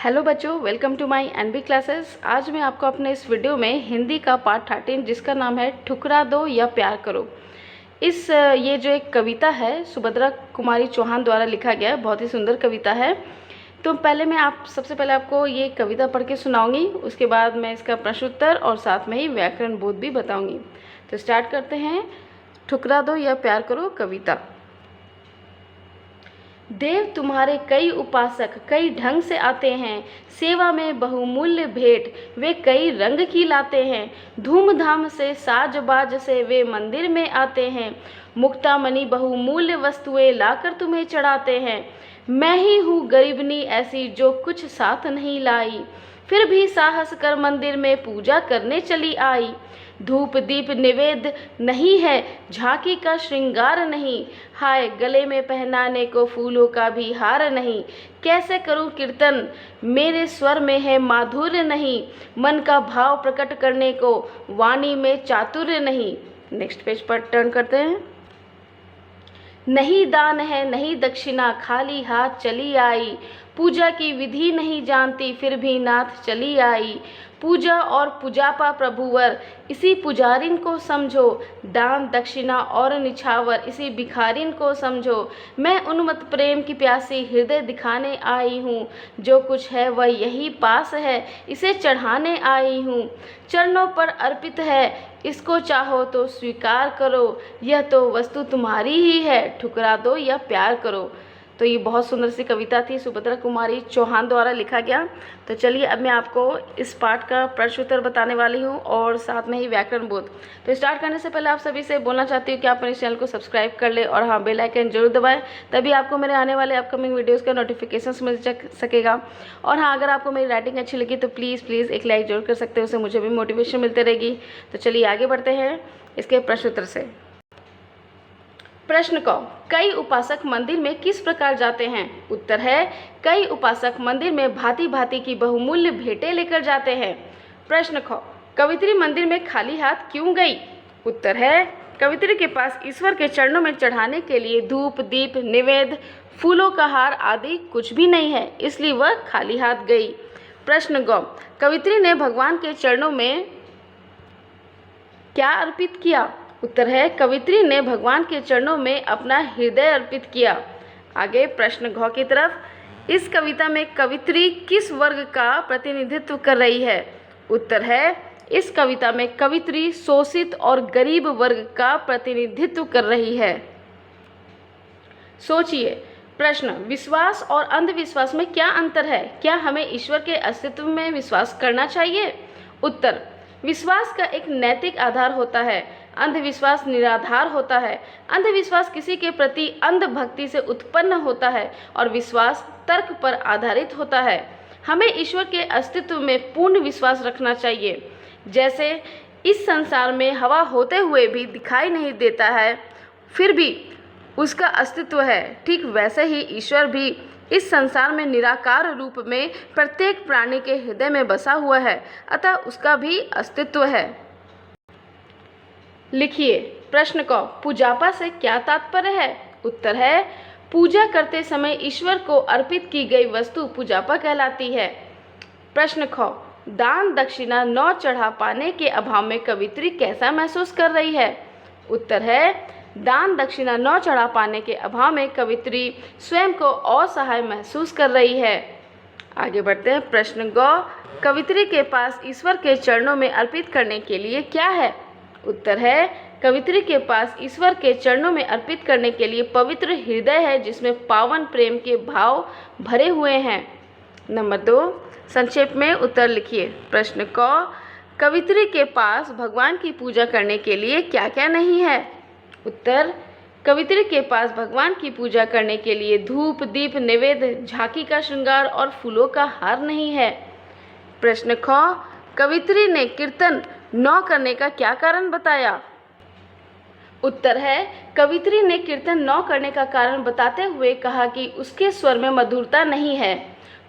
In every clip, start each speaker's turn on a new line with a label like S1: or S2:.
S1: Hello बच्चों, welcome to my NB classes. आज मैं आपको अपने इस वीडियो में हिंदी का पार्ट 13 जिसका नाम है ठुकरा दो या प्यार करो, ये जो एक कविता है सुभद्रा कुमारी चौहान द्वारा लिखा गया है। बहुत ही सुंदर कविता है। तो सबसे पहले आपको ये कविता पढ़ के सुनाऊंगी, उसके बाद मैं इसका प्रश्नोत्तर और साथ में ही व्याकरण बोध भी बताऊंगी। तो स्टार्ट करते हैं। ठुकरा दो या प्यार करो कविता। देव तुम्हारे कई उपासक कई ढंग से आते हैं, सेवा में बहुमूल्य भेंट वे कई रंग की लाते हैं। धूमधाम से साज बाज से वे मंदिर में आते हैं, मुक्तामणि बहुमूल्य वस्तुएं लाकर तुम्हें चढ़ाते हैं। मैं ही हूँ गरीबनी ऐसी जो कुछ साथ नहीं लाई, फिर भी साहस कर मंदिर में पूजा करने चली आई। धूप दीप निवेद नहीं है, झांकी का श्रृंगार नहीं, हाय गले में पहनाने को फूलों का भी हार नहीं। कैसे करूं कीर्तन मेरे स्वर में है माधुर्य नहीं, मन का भाव प्रकट करने को वाणी में चातुर्य नहीं। नेक्स्ट पेज पर टर्न करते हैं। नहीं दान है नहीं दक्षिणा खाली हाथ चली आई, पूजा की विधि नहीं जानती फिर भी नाथ चली आई। पूजा और पुजापा प्रभुवर इसी पुजारिन को समझो, दान दक्षिणा और निछावर इसी भिखारिन को समझो। मैं उन्मत्त प्रेम की प्यासी हृदय दिखाने आई हूँ, जो कुछ है वह यही पास है इसे चढ़ाने आई हूँ। चरणों पर अर्पित है इसको चाहो तो स्वीकार करो, यह तो वस्तु तुम्हारी ही है, ठुकरा दो या प्यार करो। तो ये बहुत सुंदर सी कविता थी, सुभद्रा कुमारी चौहान द्वारा लिखा गया। तो चलिए अब मैं आपको इस पाठ का प्रश्नोत्तर बताने वाली हूँ और साथ में ही व्याकरण बोध। तो स्टार्ट करने से पहले आप सभी से बोलना चाहती हूँ कि आप मेरे चैनल को सब्सक्राइब कर ले और हाँ बेल आइकन जरूर दबाएं, तभी आपको मेरे आने वाले अपकमिंग वीडियोज़ का नोटिफिकेशन मिल सकेगा। और हाँ, अगर आपको मेरी राइटिंग अच्छी लगी तो प्लीज़ एक लाइक जरूर कर सकते हो, उससे मुझे भी मोटिवेशन मिलती रहेगी। तो चलिए आगे बढ़ते हैं इसके प्रश्नोत्तर से। प्रश्न क, कई उपासक मंदिर में किस प्रकार जाते हैं? उत्तर है, कई उपासक मंदिर में भांति भांति की बहुमूल्य भेंटें लेकर जाते हैं। प्रश्न ख, कवित्री मंदिर में खाली हाथ क्यों गई? उत्तर है, कवित्री के पास ईश्वर के चरणों में चढ़ाने के लिए धूप दीप निवेद फूलों का हार आदि कुछ भी नहीं है, इसलिए वह खाली हाथ गई। प्रश्न ग, कवित्री ने भगवान के चरणों में क्या अर्पित किया? उत्तर है, कवित्री ने भगवान के चरणों में अपना हृदय अर्पित किया। आगे प्रश्न घ की तरफ। इस कविता में कवित्री किस वर्ग का प्रतिनिधित्व कर रही है? उत्तर है, इस कविता में कवित्री शोषित और गरीब वर्ग का प्रतिनिधित्व कर रही है। सोचिए। प्रश्न, विश्वास और अंधविश्वास में क्या अंतर है? क्या हमें ईश्वर के अस्तित्व में विश्वास करना चाहिए? उत्तर, विश्वास का एक नैतिक आधार होता है, अंधविश्वास निराधार होता है। अंधविश्वास किसी के प्रति अंध भक्ति से उत्पन्न होता है और विश्वास तर्क पर आधारित होता है। हमें ईश्वर के अस्तित्व में पूर्ण विश्वास रखना चाहिए। जैसे इस संसार में हवा होते हुए भी दिखाई नहीं देता है, फिर भी उसका अस्तित्व है, ठीक वैसे ही ईश्वर भी इस संसार में निराकार रूप में प्रत्येक प्राणी के हृदय में बसा हुआ है, अतः उसका भी अस्तित्व है। लिखिए। प्रश्न क, पूजापा से क्या तात्पर्य है? उत्तर है, पूजा करते समय ईश्वर को अर्पित की गई वस्तु पूजापा कहलाती है। प्रश्न ख, दान दक्षिणा न चढ़ा पाने के अभाव में कवित्री कैसा महसूस कर रही है? उत्तर है, दान दक्षिणा न चढ़ा पाने के अभाव में कवित्री स्वयं को असहाय महसूस कर रही है। आगे बढ़ते हैं। प्रश्न ग, कवित्री के पास ईश्वर के चरणों में अर्पित करने के लिए क्या है? उत्तर है, कवित्री के पास ईश्वर के चरणों में अर्पित करने के लिए पवित्र हृदय है, जिसमें पावन प्रेम के भाव भरे हुए हैं। नंबर 2, संक्षेप में उत्तर लिखिए। प्रश्न क, कवित्री के पास भगवान की पूजा करने के लिए क्या क्या नहीं है? उत्तर, कवित्री के पास भगवान की पूजा करने के लिए धूप दीप निवेद झांकी का श्रृंगार और फूलों का हार नहीं है। प्रश्न ख, कवित्री ने कीर्तन न करने का क्या कारण बताया? उत्तर है, कवित्री ने कीर्तन न करने का कारण बताते हुए कहा कि उसके स्वर में मधुरता नहीं है।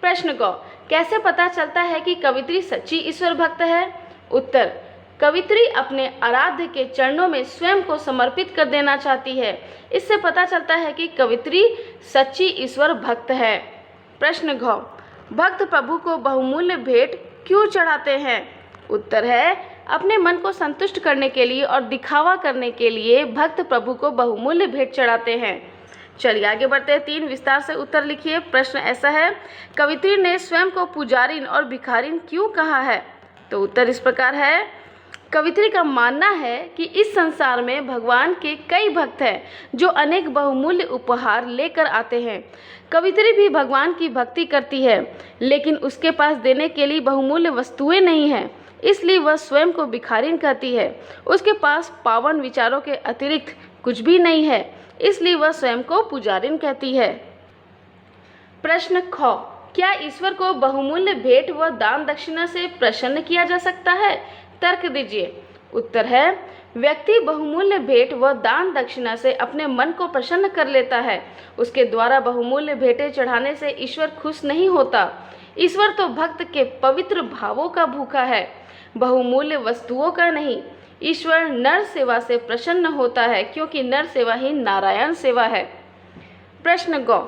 S1: प्रश्न क, कैसे पता चलता है कि कवित्री सच्ची ईश्वर भक्त है? उत्तर, कवित्री अपने आराध्य के चरणों में स्वयं को समर्पित कर देना चाहती है, इससे पता चलता है कि कवित्री सच्ची ईश्वर भक्त है। प्रश्न घ, भक्त प्रभु को बहुमूल्य भेंट क्यों चढ़ाते हैं? उत्तर है अपने मन को संतुष्ट करने के लिए और दिखावा करने के लिए भक्त प्रभु को बहुमूल्य भेंट चढ़ाते हैं। चलिए आगे बढ़ते हैं। 3 विस्तार से उत्तर लिखिए। प्रश्न ऐसा है, कवित्री ने स्वयं को पुजारिन और भिखारिन क्यों कहा है? तो उत्तर इस प्रकार है, कवित्री का मानना है कि इस संसार में भगवान के कई भक्त हैं जो अनेक बहुमूल्य उपहार लेकर आते हैं। कवित्री भी भगवान की भक्ति करती है, लेकिन उसके पास देने के लिए बहुमूल्य वस्तुएं नहीं हैं, इसलिए वह स्वयं को भिखारिन कहती है। उसके पास पावन विचारों के अतिरिक्त कुछ भी नहीं है, इसलिए वह स्वयं को पुजारिन कहती है। प्रश्न ख, क्या ईश्वर को बहुमूल्य भेंट व दान दक्षिणा से प्रसन्न किया जा सकता है? तर्क दीजिए। उत्तर है, व्यक्ति बहुमूल्य भेंट व दान दक्षिणा से अपने मन को प्रसन्न कर लेता है। उसके द्वारा बहुमूल्य भेंटें चढ़ाने से ईश्वर खुश नहीं होता। ईश्वर तो भक्त के पवित्र भावों का भूखा है, बहुमूल्य वस्तुओं का नहीं। ईश्वर नर सेवा से प्रसन्न होता है, क्योंकि नर सेवा ही नारायण सेवा है। प्रश्न ग,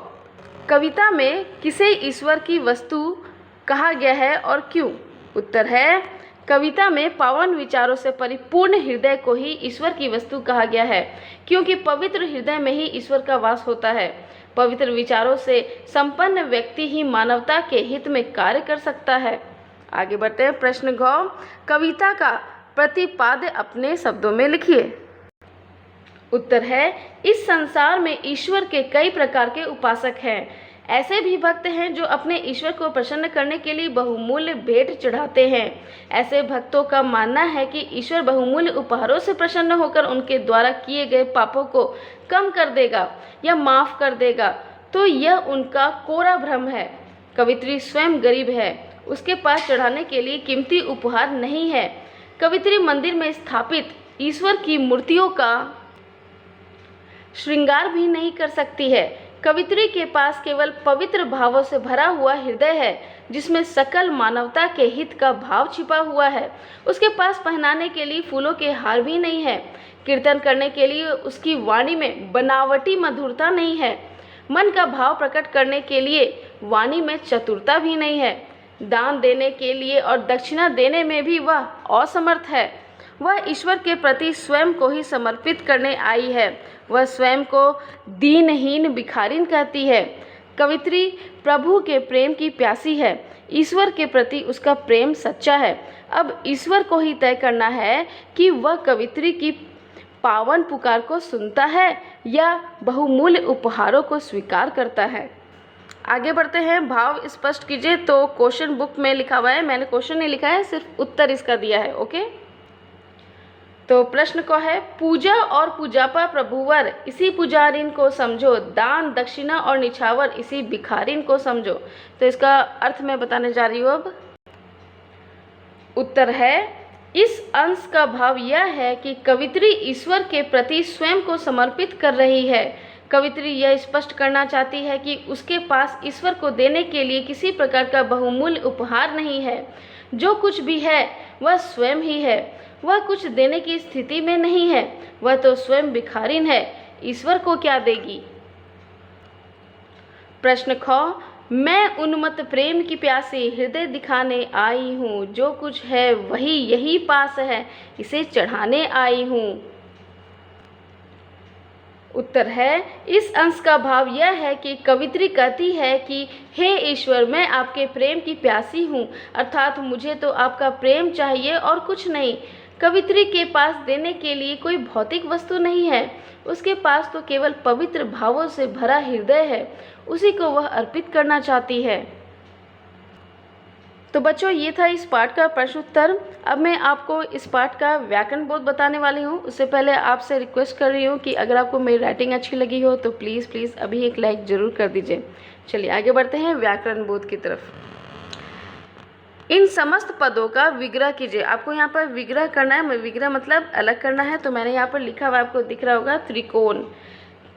S1: कविता में किसे ईश्वर की वस्तु कहा गया है और क्यों? उत्तर है, कविता में पावन विचारों से परिपूर्ण हृदय को ही ईश्वर की वस्तु कहा गया है, क्योंकि पवित्र हृदय में ही ईश्वर का वास होता है। पवित्र विचारों से संपन्न व्यक्ति ही मानवता के हित में कार्य कर सकता है। आगे बढ़ते हैं। प्रश्न घ, कविता का प्रतिपाद्य अपने शब्दों में लिखिए। उत्तर है, इस संसार में ईश्वर के कई प्रकार के उपासक हैं। ऐसे भी भक्त हैं जो अपने ईश्वर को प्रसन्न करने के लिए बहुमूल्य भेंट चढ़ाते हैं। ऐसे भक्तों का मानना है कि ईश्वर बहुमूल्य उपहारों से प्रसन्न होकर उनके द्वारा किए गए पापों को कम कर देगा या माफ कर देगा, तो यह उनका कोरा भ्रम है। कवित्री स्वयं गरीब है, उसके पास चढ़ाने के लिए कीमती उपहार नहीं है। कवित्री मंदिर में स्थापित ईश्वर की मूर्तियों का श्रृंगार भी नहीं कर सकती है। कवित्री के पास केवल पवित्र भावों से भरा हुआ हृदय है, जिसमें सकल मानवता के हित का भाव छिपा हुआ है। उसके पास पहनाने के लिए फूलों के हार भी नहीं है। कीर्तन करने के लिए उसकी वाणी में बनावटी मधुरता नहीं है। मन का भाव प्रकट करने के लिए वाणी में चतुरता भी नहीं है। दान देने के लिए और दक्षिणा देने में भी वह असमर्थ है। वह ईश्वर के प्रति स्वयं को ही समर्पित करने आई है। वह स्वयं को दीनहीन भिखारिन कहती है। कवित्री प्रभु के प्रेम की प्यासी है। ईश्वर के प्रति उसका प्रेम सच्चा है। अब ईश्वर को ही तय करना है कि वह कवित्री की पावन पुकार को सुनता है या बहुमूल्य उपहारों को स्वीकार करता है। आगे बढ़ते हैं। भाव स्पष्ट कीजिए। तो क्वेश्चन बुक में लिखा हुआ है, मैंने क्वेश्चन नहीं लिखा है, सिर्फ उत्तर इसका दिया है। ओके, तो प्रश्न को है, पूजा और पूजापा प्रभुवर इसी पुजारिन को समझो, दान दक्षिणा और निछावर इसी भिखारिन को समझो। तो इसका अर्थ मैं बताने जा रही हूँ अब। उत्तर है, इस अंश का भाव यह है कि कवित्री ईश्वर के प्रति स्वयं को समर्पित कर रही है। कवित्री यह स्पष्ट करना चाहती है कि उसके पास ईश्वर को देने के लिए किसी प्रकार का बहुमूल्य उपहार नहीं है। जो कुछ भी है वह स्वयं ही है। वह कुछ देने की स्थिति में नहीं है। वह तो स्वयं भिखारिन है, ईश्वर को क्या देगी। प्रश्न ख, मैं उन्मत्त प्रेम की प्यासी हृदय दिखाने आई हूँ। जो कुछ है वही यही पास है, इसे चढ़ाने आई हूँ। उत्तर है, इस अंश का भाव यह है कि कवित्री कहती है कि हे ईश्वर, मैं आपके प्रेम की प्यासी हूँ, अर्थात मुझे तो आपका प्रेम चाहिए और कुछ नहीं। कवित्री के पास देने के लिए कोई भौतिक वस्तु नहीं है। उसके पास तो केवल पवित्र भावों से भरा हृदय है, उसी को वह अर्पित करना चाहती है। तो बच्चों, ये था इस पाठ का प्रश्न उत्तर। अब मैं आपको इस पाठ का व्याकरण बोध बताने वाली हूँ। उससे पहले आपसे रिक्वेस्ट कर रही हूँ कि अगर आपको मेरी राइटिंग अच्छी लगी हो तो प्लीज़ अभी एक लाइक ज़रूर कर दीजिए। चलिए आगे बढ़ते हैं व्याकरण बोध की तरफ। इन समस्त पदों का विग्रह कीजिए। आपको यहाँ पर विग्रह करना है, विग्रह मतलब अलग करना है। तो मैंने यहाँ पर लिखा हुआ आपको दिख रहा होगा, त्रिकोण,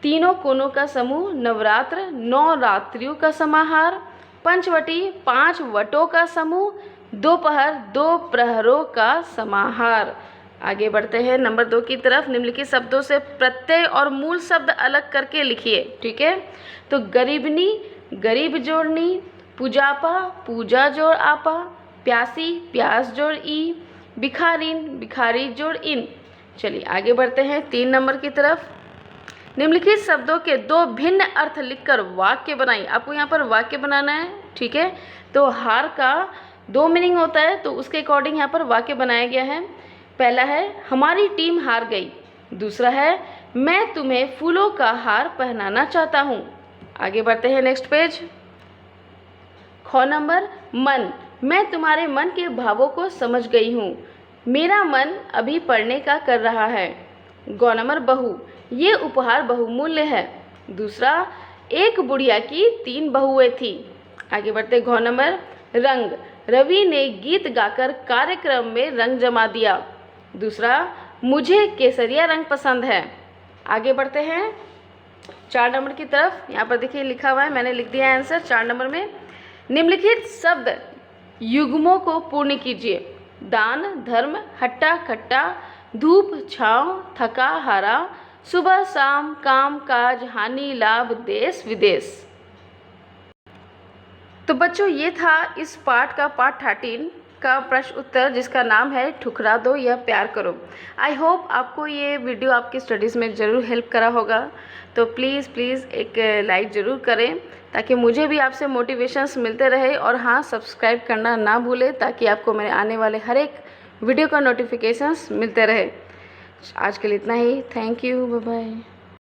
S1: तीनों कोनों का समूह, नवरात्र, 9 रात्रियों का समाहार, पंचवटी, 5 वटों का समूह, दोपहर, 2 प्रहरों का समाहार। आगे बढ़ते हैं नंबर 2 की तरफ। निम्नलिखित शब्दों से प्रत्यय और मूल शब्द अलग करके लिखिए। ठीक है, तो गरीबनी, गरीब जोड़नी, पुजापा पूजा जोड़ आपा, प्यासी प्यास जोड़ ई, भिखारिन भिखारी जोड़ इन। चलिए आगे बढ़ते हैं 3 नंबर की तरफ। निम्नलिखित शब्दों के 2 भिन्न अर्थ लिखकर वाक्य बनाइए। आपको यहाँ पर वाक्य बनाना है, ठीक है। तो हार का 2 मीनिंग होता है, तो उसके अकॉर्डिंग यहाँ पर वाक्य बनाया गया है। पहला है हमारी टीम हार गई। दूसरा है मैं तुम्हें फूलों का हार पहनाना चाहता हूँ। आगे बढ़ते हैं नेक्स्ट पेज। ख नंबर मन, मैं तुम्हारे मन के भावों को समझ गई हूँ। मेरा मन अभी पढ़ने का कर रहा है। ग नंबर बहू, ये उपहार बहुमूल्य है। दूसरा, एक बुढ़िया की 3 बहुएं थी। आगे बढ़ते घ नंबर रंग, रवि ने गीत गाकर कार्यक्रम में रंग जमा दिया। दूसरा, मुझे केसरिया रंग पसंद है। आगे बढ़ते हैं 4 नंबर की तरफ। यहाँ पर देखिए लिखा हुआ है, मैंने लिख दिया है आंसर 4 नंबर में। निम्नलिखित शब्द युग्मों को पूर्ण कीजिए। दान धर्म, हट्टा खट्टा, धूप छाँव, थका हारा, सुबह शाम, काम काज, हानि लाभ, देश विदेश। तो बच्चों ये था इस पाठ का पार्ट 13 का प्रश्न उत्तर, जिसका नाम है ठुकरा दो या प्यार करो। आई होप आपको ये वीडियो आपकी स्टडीज़ में ज़रूर हेल्प करा होगा। तो प्लीज़ एक लाइक ज़रूर करें ताकि मुझे भी आपसे मोटिवेशंस मिलते रहे। और हाँ, सब्सक्राइब करना ना भूलें ताकि आपको मेरे आने वाले हर एक वीडियो का नोटिफिकेशंस मिलते रहे। आज के लिए इतना ही। Thank you, bye bye.